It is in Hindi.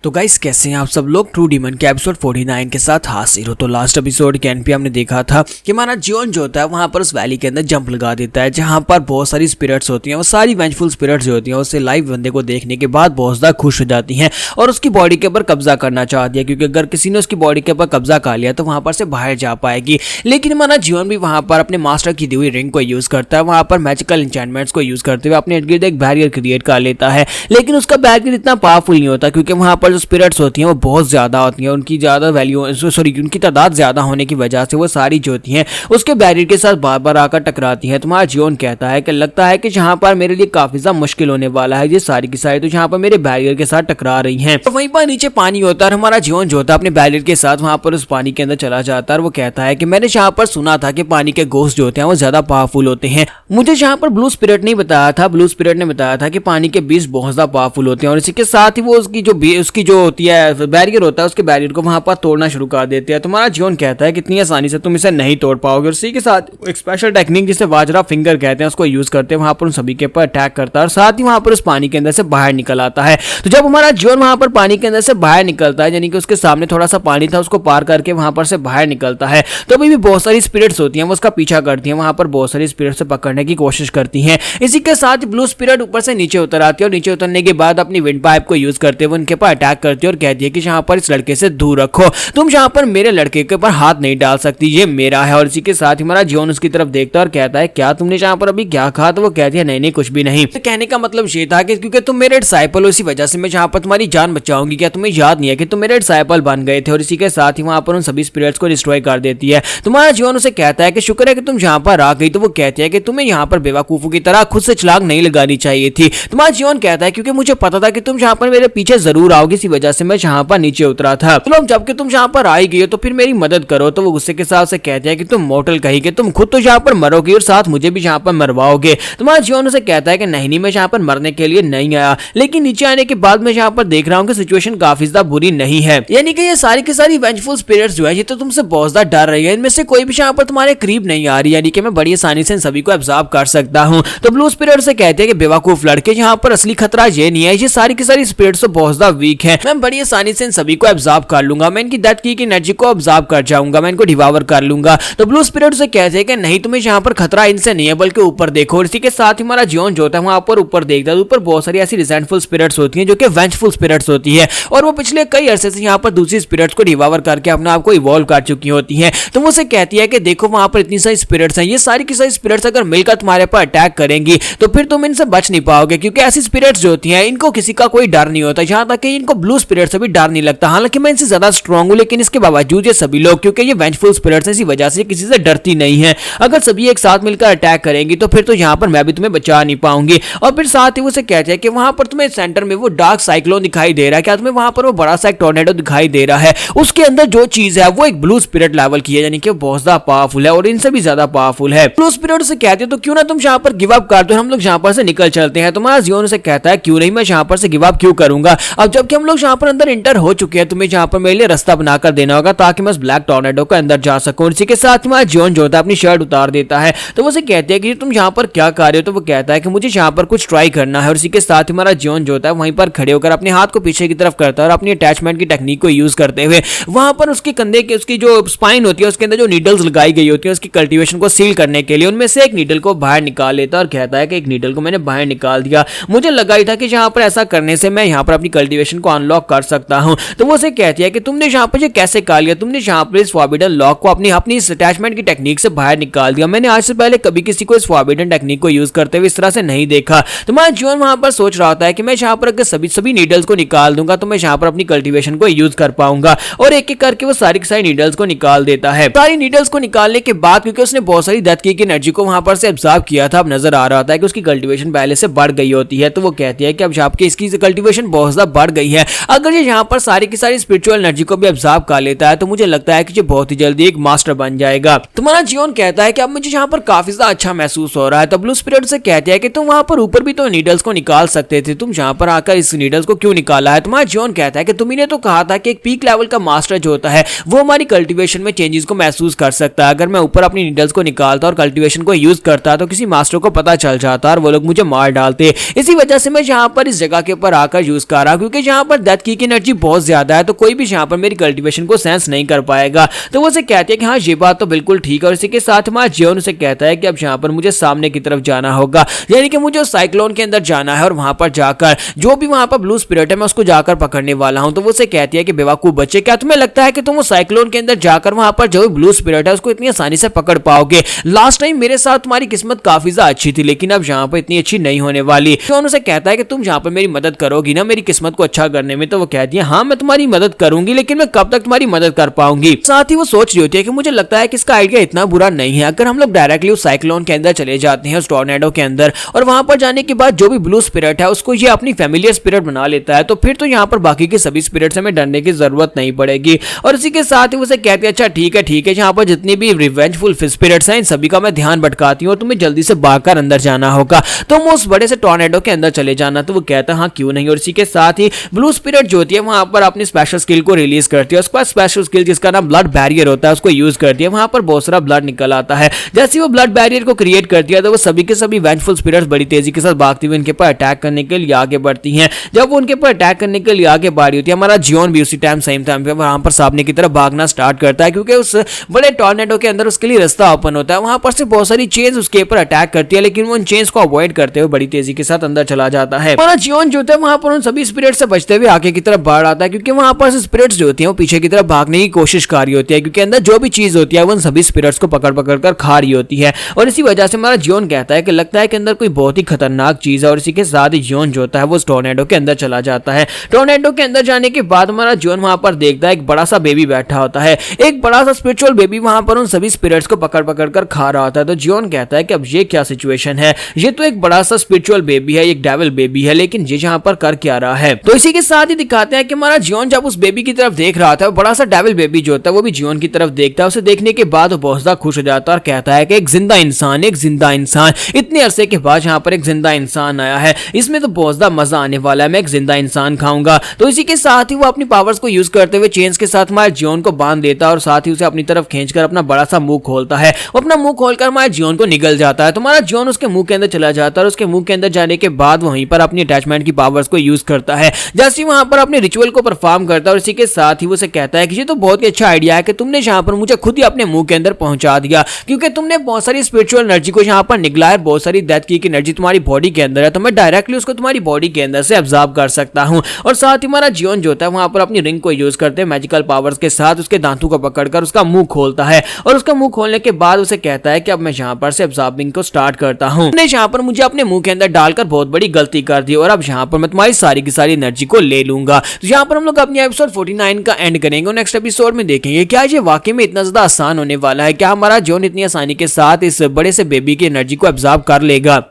तो गाइस कैसे हैं आप सब लोग। ट्रू डीमन के एपिसोड 49 के साथ हाजिर हो। तो लास्ट एपिसोड के एंड पे हमने देखा था कि हमारा जियोन जो होता है वहां पर उस वैली के अंदर जंप लगा देता है जहां पर बहुत सारी स्पिरिट्स होती हैं। वो सारी वेंजफुल स्पिरिट्स जो होती हैं उससे लाइव बंदे को देखने के बाद बहुत ज्यादा खुश हो जाती हैं और उसकी बॉडी के ऊपर कब्जा करना चाहती है, क्योंकि अगर किसी ने उसकी बॉडी के ऊपर कब्जा कर लिया तो वहां पर से बाहर जा पाएगी। लेकिन हमारा जियोन भी वहां पर अपने मास्टर की दी हुई रिंग को यूज करता है, वहां पर मैजिकल एन्चेंटमेंट्स को यूज करते हुए अपने इर्द गिर्द एक बैरियर क्रिएट कर लेता है। लेकिन उसका बैरियर इतना पावरफुल नहीं होता, क्योंकि वहां पर जो स्पिरिट्स होती हैं वो बहुत ज्यादा होती हैं। उनकी ज्यादा वैल्यू उनकी तादाद ज्यादा होने की वजह से वो सारी जो होती हैं उसके बैरियर के साथ बार बार आकर टकराती हैं। तुम्हारा जियोन कहता है कि लगता है कि जहां पर मेरे लिए काफी ज्यादा मुश्किल होने वाला है, ये सारी की सारी तो जहां पर मेरे बैरियर के साथ टकरा रही हैं। तो वहीं पर नीचे पानी होता है, हमारा जियोन जो होता है अपने बैरियर के साथ वहां पर उस पानी के अंदर चला जाता है और वो कहता है कि मैंने जहां पर सुना था कि पानी के घोस्ट जो होते हैं वो ज्यादा पावरफुल होते हैं। मुझे जहां पर ब्लू स्पिरिट नहीं बताया था, ब्लू स्पिरिट ने बताया था कि पानी के बीज बहुत ज्यादा पावरफुल होते हैं और इसी के साथ ही वो उसकी जो होती है बैरियर होता है उसके बैरियर को वहां पर तोड़ना शुरू कर देते हैं। तुम्हारा जियोन कहता है कि इतनी आसानी से तुम इसे नहीं तोड़ पाओगे। और इसी के साथ एक स्पेशल टेक्निक जिसे वाजरा फिंगर कहते हैं उसको यूज करते हैं, वहां पर उन सभी के ऊपर अटैक करता है और साथ ही वहां पर उस पानी के अंदर से बाहर निकल आता है। तो जब हमारा जियोन वहां पर पानी के अंदर से बाहर निकलता है, यानी कि उसके सामने थोड़ा सा पानी था उसको पार करके वहां पर से बाहर निकलता है, तो अभी भी बहुत सारी स्पिरिट्स होती हैं वो उसका पीछा करती हैं, वहां पर बहुत सारी स्पिरिट्स से पकड़ने की कोशिश करती हैं। इसी के साथ ब्लू स्पिरिट ऊपर से नीचे उतर आती है और नीचे उतरने के बाद अपनी विंड पाइप को यूज करते हुए उनके ऊपर अटैक करती है और कहती है कि जहां पर इस लड़के से दूर रखो, तुम जहां पर मेरे लड़के के ऊपर हाथ नहीं डाल सकती, ये मेरा है। और इसी के साथ ही हमारा जियोन उसकी तरफ देखता है और कहता है क्या तुमने जहां पर अभी क्या कहा? तो वो कहती है नहीं नहीं कुछ भी नहीं। तो कहने का मतलब ये था कि क्योंकि तुम मेरे डिसाइपल हो इसी वजह से मैं जहां पर तुम्हारी जान बचाऊंगी। क्या तुम्हें याद नहीं है कि तुम मेरे डिसाइपल बन गए थे? और इसी के साथ ही वहां पर उन सभी स्पिरिट्स को डिस्ट्रॉय कर देती है। तुम्हारा जियोन उसे कहता है कि शुक्र है कि तुम जहां पर आ गई। तो वो कहती है कि तुम्हें यहाँ पर बेवकूफों की तरह खुद से छलांग नहीं लगानी चाहिए थी। तुम्हारा जियोन कहता है क्योंकि मुझे पता था कि तुम जहां पर मेरे पीछे जरूर आओगी, इसी वजह से मैं जहां पर नीचे उतरा था। तो जबकि तुम जहां पर आई गई हो तो फिर मेरी मदद करो। तो वो गुस्से के साथ से कहते हैं कि तुम मॉर्टल कहीं के, तुम खुद तो जहां पर मरोगे और साथ मुझे भी जहां पर मरवाओगे। तुम्हारा जियोन उसे कहता है कि नहीं मैं जहां पर मरने के लिए नहीं आया, लेकिन नीचे आने के बाद मैं जहां पर देख रहा हूं कि सिचुएशन काफी ज्यादा बुरी नहीं है, यानी कि ये सारी की सारी वेंजफुल स्पिरिट्स जो है ये तो तुमसे बहुत ज्यादा डर रही है, इनमें से कोई भी जहां पर तुम्हारे करीब नहीं आ रही, यानी कि मैं बड़ी आसानी से इन सभी को एब्जॉर्ब कर सकता हूं। तो ब्लू स्पिरिट से कहते हैं कि बेवकूफ लड़के, यहाँ पर असली खतरा ये नहीं है, ये सारी की सारी स्पिरिट्स तो बहुत ज्यादा वीक है, मैं बड़ी आसानी से इन सभी को एब्जॉर्ब कर लूंगा, मैं इनकी डेथ की एनर्जी को एब्जॉर्ब कर जाऊंगा, मैं इनको डिवावर कर लूंगा। तो ब्लू स्पिरिट से कहते हैं कि नहीं तुम्हें यहाँ पर खतरा इनसे नहीं है बल्कि ऊपर देखो। और इसी के साथ ही हमारा जियोन जो होता है वहां पर ऊपर देखता है, ऊपर बहुत सारी ऐसी रिजेंटफुल स्पिरिट्स होती हैं जो कि वेंजफुल स्पिरिट्स होती है और वो पिछले कई अरसे से यहाँ पर दूसरी स्पिरिट्स को डिवावर करके अपने आप को इवॉल्व कर चुकी होती हैं। तो वो उसे कहती है कि देखो वहां पर इतनी सारी स्पिरिट्स हैं, ये सारी की सारी स्पिरिट्स अगर मिलकर तुम्हारे पर अटैक करेंगी तो फिर तुम इनसे बच नहीं पाओगे, क्योंकि ऐसी स्पिरिट्स जो होती हैं इनको किसी का कोई डर नहीं होता, जहां तक कि इनको ब्लू स्पिरिट से भी डर नहीं लगता। हालांकि मैं इनसे ज्यादा स्ट्रांग हूं, लेकिन इसके बावजूद ये सभी लोग, क्योंकि ये वेंजफुल स्पिरिट्स इसी वजह से किसी से डरती नहीं है, अगर सभी एक साथ मिलकर अटैक करेंगी तो फिर तो यहाँ पर मैं भी तुम्हें बचा नहीं पाऊंगी। और फिर साथ ही वो कहते हैं कि वहां पर तुम्हें सेंटर में वो डार्क साइक्लोन दिखाई दे रहा है, क्या तुम्हें वहां पर वो बड़ा सा एक टॉर्नेडो दिखाई दे रहा है? उसके अंदर जो चीज है वो एक ब्लू स्पिरिट लेवल की है, यानी कि बहुत ज्यादा पावरफुल है और इनसे भी ज्यादा पावरफुल है। ब्लू स्पिरिट से कहते हैं तो क्यों ना तुम यहाँ पर गिव अप कर दो, हम लोग यहाँ पर से निकल चलते हैं। तुम्हारा जियोन से कहता है क्यों नहीं, मैं यहाँ पर से गिव अप क्यों करूंगा, अब जबकि हम लोग यहाँ पर अंदर इंटर हो चुके हैं, तुम्हें यहाँ पर मेरे लिए रास्ता बनाकर देना होगा ताकि मैं उस ब्लैक टॉर्नेडो के अंदर जा सकूं। इसी के साथ हमारा जियोन जो होता है अपनी शर्ट उतार देता है। तो वो कहते हैं कि तुम यहाँ पर क्या कर रहे हो? तो वो कहता है कि मुझे यहाँ पर कुछ ट्राई करना है। और इसी के साथ हमारा जियोन जो होता है वहीं पर खड़े होकर अपने हाथ को पीछे की तरफ करता है और अपनी अटैचमेंट की टेक्निक को यूज करते हुए वहां पर उसके कंधे के उसकी जो स्पाइन होती है उसके अंदर जो नीडल्स लगाई गई होती है उसकी कल्टीवेशन को सील करने के लिए उनमें से एक नीडल को बाहर निकाल लेता है और कहता है कि एक नीडल को मैंने बाहर निकाल दिया, मुझे लगा ही था कि यहाँ पर ऐसा करने से मैं यहाँ पर अपनी कल्टीवेशन को अनलॉक कर सकता हूँ। तो वो कहती है कि तुमने यहाँ पर ये कैसे कर लिया, तुमने यहाँ पर इस फॉरबिडन लॉक को अपनी इस अटैचमेंट की टेक्निक से बाहर निकाल दिया, मैंने आज से पहले कभी किसी को इस फॉरबिडन टेक्निक को यूज करते हुए इस तरह से नहीं देखा। तुम्हारा जियोन वहां पर सोच रहा होता है कि मैं यहाँ पर अगर सभी नीडल्स को निकाल दूंगा तो मैं यहाँ पर अपनी कल्टीवेशन को यूज कर पाऊंगा, और एक एक करके वो सारी की सारी नीडल्स को निकाल देता है। सारी नीडल्स को निकालने के बाद क्योंकि उसने बहुत सारी डेथ की एनर्जी को वहां पर से एब्जॉर्ब किया था, अब नजर आ रहा था कि उसकी कल्टीवेशन पहले से बढ़ गई होती है। तो वो कहती है कि अब आपकी इसकी कल्टीवेशन बहुत ज्यादा बढ़ गई है, अगर ये यहाँ पर सारी की सारी स्पिरिचुअल एनर्जी को भी एब्जॉर्ब कर लेता है तो मुझे लगता है कि ये बहुत ही जल्दी एक मास्टर बन जाएगा। तुम्हारा जियोन कहता है कि अब मुझे यहाँ पर काफी ज्यादा अच्छा महसूस हो रहा है। तो ब्लू स्पिरिट से कहते हैं कि तुम वहां पर ऊपर भी तो नीडल्स को निकाल सकते थे, तुम यहाँ पर आकर इस नीडल्स को क्यों निकाला है? तुम्हारा जियोन कहता है कि तुम्ही तो कहा था कि एक पीक लेवल का मास्टर जो होता है वो हमारी कल्टीवेशन में चेंजेस को महसूस कर सकता है, अगर मैं ऊपर अपनी नीडल्स को निकालता और कल्टीवेशन को यूज करता तो किसी मास्टर को पता चल जाता और वो लोग मुझे मार डालते। इसी वजह से मैं यहाँ पर इस जगह के ऊपर आकर यूज कर रहा हूँ, क्योंकि यहाँ पर डेथ की एनर्जी बहुत ज्यादा है, तो कोई भी यहाँ पर मेरी कल्टीवेशन को सेंस नहीं कर पाएगा। तो वो उसे कहती है कि हाँ ये बात तो बिल्कुल ठीक है, और इसी के साथ हमारा जियोन उसे कहता है कि अब यहाँ पर मुझे सामने की तरफ जाना होगा, यानी कि मुझे उस साइक्लोन के अंदर जाना है और वहां पर जाकर जो भी वहां पर ब्लू स्पिरिट है मैं उसको जाकर पकड़ने वाला हूं। तो वो उसे कहती है कि बेवकूफ बच्चे, क्या तुम्हें लगता है कि तुम उस साइक्लोन के अंदर जाकर वहां पर जो ब्लू स्पिरिट है उसको इतनी आसानी से पकड़ पाओगे? लास्ट टाइम मेरे साथ तुम्हारी किस्मत काफी ज्यादा अच्छी थी, लेकिन अब यहाँ पर इतनी अच्छी नहीं होने वाली। जियोन उसे कहता है कि तुम यहाँ पर मेरी मदद करोगी ना मेरी किस्मत को अच्छा करने में? तो वो कहती है हाँ मैं तुम्हारी मदद करूंगी, लेकिन मैं कब तक तुम्हारी मदद कर पाऊंगी? साथ ही वो सोच रही होती है कि मुझे लगता है कि इसका आइडिया इतना बुरा नहीं है, अगर हम लोग डायरेक्टली उस साइक्लोन के अंदर चले जाते हैं, उस टॉर्नेडो के अंदर, और वहां पर जाने के बाद जो भी ब्लू स्पिरिट है उसको ये अपनी फैमिलियर स्पिरिट बना लेता है, तो फिर तो यहाँ पर बाकी के सभी स्पिरिट से हमें डरने की जरूरत नहीं पड़ेगी। और इसी के साथ ही उसे कहते हैं अच्छा ठीक है, यहाँ पर जितनी भी रिवेंजफुल स्पिरिट्स हैं इन सभी का मैं ध्यान भटकाती हूँ, तुम्हें जल्दी से भागकर अंदर जाना होगा, तुम उस बड़े से टॉर्नेडो के अंदर चले जाना। तो वो कहता है हाँ क्यों नहीं। और इसी के साथ ही ब्लू स्पिरिट जो होती है वहां पर अपनी स्पेशल स्किल को रिलीज करती है, उसके बाद स्पेशल स्किल जिसका नाम ब्लड बैरियर होता है उसको यूज करती है, वहां पर बहुत सारा ब्लड निकल आता है। जैसे वो ब्लड बैरियर को क्रिएट करती है तो वो सभी के सभी वेंजफुल स्पिरिट्स बड़ी तेजी के साथ भागती हुई उनके पर अटैक करने के लिए आगे बढ़ती हैं। जब वो उनके पर अटैक करने के लिए आगे बढ़ रही होती है, हमारा जियोन भी उसी टाइम सेम टाइम पे वहां पर सामने की तरफ भागना स्टार्ट करता है, क्योंकि उस बड़े टॉर्नेडो के अंदर उसके लिए रास्ता ओपन होता है। वहां पर से बहुत सारी चेन्स उसके ऊपर अटैक करती है, लेकिन वो उन चेन्स को अवॉइड करते हुए बड़ी तेजी के साथ अंदर चला जाता है। हमारा जियोन जो है वहां पर उन सभी स्पिरिट से बचते हुए आगे की तरफ बढ़ आता है, क्योंकि वहां पर स्पिरिट्स जो होती हैं वो पीछे की तरफ भागने की कोशिश कर रही होती है, क्योंकि अंदर जो भी चीज होती है वो उन सभी स्पिरिट्स को पकड़ पकड़ कर खा रही होती है। और इसी वजह से हमारा जियोन कहता है कि लगता है कि अंदर कोई बहुत ही खतरनाक चीज है, और इसी के साथ ही जियोन जो होता है वो टॉर्नेडो के अंदर चला जाता है। टॉर्नेडो के अंदर जाने के बाद हमारा जियोन वहां पर देखता है एक बड़ा सा बेबी बैठा होता है, एक बड़ा सा स्पिरिचुअल बेबी वहां पर उन सभी स्पिरिट्स को पकड़ पकड़ कर खा रहा होता है। तो जियोन कहता है कि अब ये क्या सिचुएशन है, ये तो एक बड़ा सा स्पिरिचुअल बेबी है, एक डेविल बेबी है, लेकिन ये यहाँ पर कर क्या रहा है? तो इसी के साथ ही दिखाते हैं कि हमारा जियोन जब उस बेबी की तरफ देख रहा था, बड़ा सा डेविल बेबी जो होता है वो भी जियोन की तरफ देखता है। उसे देखने के बाद वो बहुत ज्यादा खुश हो जाता है और कहता है कि एक जिंदा इंसान, एक जिंदा इंसान, इतने अरसे के बाद यहाँ पर एक जिंदा इंसान आया है, इसमें तो बहुत ज्यादा मजा आने वाला है, मैं एक जिंदा इंसान खाऊंगा। तो इसी के साथ ही वो अपनी पावर्स को यूज करते हुए चेन्स के साथ हमारे जियोन को बांध देता है, और साथ ही उसे अपनी तरफ खींचकर अपना बड़ा सा मुंह खोलता है। वो अपना मुंह खोलकर हमारे जियोन को निगल जाता है, तो हमारा जियोन उसके मुंह के अंदर चला जाता है, और उसके मुंह के अंदर जाने के बाद वहीं पर अपनी अटैचमेंट की पावर्स को यूज करता है, जैसे वहां पर अपने रिचुअल को परफॉर्म करता है। और इसी के साथ ही वो उसे कहता है कि ये तो बहुत ही अच्छा आइडिया है कि तुमने यहाँ पर मुझे खुद ही अपने मुंह के अंदर पहुंचा दिया, क्योंकि तुमने बहुत सारी स्पिरिचुअल एनर्जी को यहाँ पर निगला है, बहुत सारी डेथ की एनर्जी तुम्हारी बॉडी के अंदर है, तो मैं डायरेक्टली उसको तुम्हारी बॉडी के अंदर से अब्जॉर्ब कर सकता हूँ। और साथ ही हमारा जियोन जो होता है वहां पर अपनी रिंग को यूज करते हैं मैजिकल पावर्स के साथ उसके दांतों को पकड़कर उसका मुंह खोलता है, और उसका मुंह खोलने के बाद उसे कहता है कि अब मैं यहाँ पर से अब्जॉर्बिंग को स्टार्ट करता हूँ। तुमने यहाँ पर मुझे अपने मुंह के अंदर डालकर बहुत बड़ी गलती कर दी, और अब यहाँ पर मैं तुम्हारी सारी की सारी एनर्जी को ले लूंगा। तो यहाँ पर हम लोग अपनी एपिसोड 49 का एंड करेंगे, और नेक्स्ट एपिसोड में देखेंगे क्या ये वाकई में इतना ज्यादा आसान होने वाला है, क्या हमारा जियोन इतनी आसानी के साथ इस बड़े से बेबी की एनर्जी को अब्जॉर्ब कर लेगा।